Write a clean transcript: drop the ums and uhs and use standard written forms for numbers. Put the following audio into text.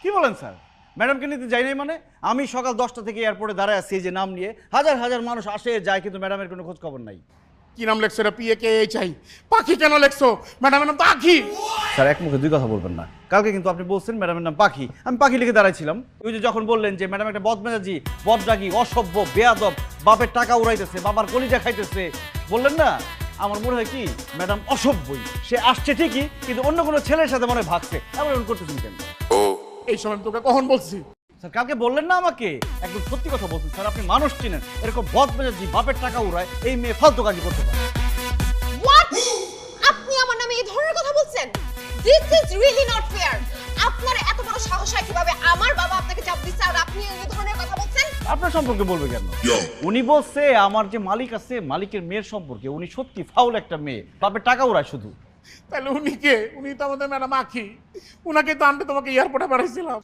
কি বলেন স্যার? ম্যাডামকে নিতে যাই নাই মানে? আমি সকাল 10টা থেকে এয়ারপোর্টে দাঁড়ায় আছি এই যে নাম নিয়ে, হাজার হাজার মানুষ আসে যায়, কিন্তু ম্যাডামের কোনো খোঁজ খবর নাই। কি নাম লেখছো এটা? PAKHI পাখি কেন লেখছো? ম্যাডামের নাম তো আখি। স্যার এক মুখে দুই কথা বলবেন না। কালকে কিন্তু আপনি বলছেন ম্যাডামের নাম পাখি, আমি পাখি লিখে দাঁড়াইছিলাম। ওই যে যখন বললেন যে ম্যাডাম একটা বদমেজাজি, বদরাগী, অসভ্য, বেয়াদব, বাপের টাকা উড়াইতেছে, বাবার কলিজা খাইতেছে বললেন না, আমার মনে হয় কি ম্যাডাম অসভ্যই। সে আসছে ঠিকই, কিন্তু অন্য কোনো ছেলের সাথে মনে হয় ভাগছে। এমন এমন করতেছেন কেন? এই সময় আমি তোকে কখন বলছি? স্যার কালকে বললেন না আমাকে, একদম সত্যি কথা বলছেন স্যার। আপনি মানুষ চিনেন, এরকম বদমেজাজি, বাপের টাকা উড়ায় এই মেয়ে ফালতু কাজই করতে পারে। হোয়াট? আপনি আমার নামে এই ধরনের কথা বলছেন? This is really not fair. আপনার এত বড় সাহস হয় কিভাবে আমার বাবা আপনাকে চাপ দিচ্ছে আর আপনি এই ধরনের কথা বলছেন? আপনার সম্পর্কে বলবে কেন? উনি বলছে আমার যে মালিক আছে, মালিকের মেয়ের সম্পর্কে। উনি সত্যি ফাউল একটা মেয়ে, বাপের টাকা উড়ায় শুধু। তাহলে উনি কে? উনি তো আমাদের ম্যাডাম আখি। উনাকে তো আনতে তোমাকে এয়ারপোর্টে পাঠাইছিলাম।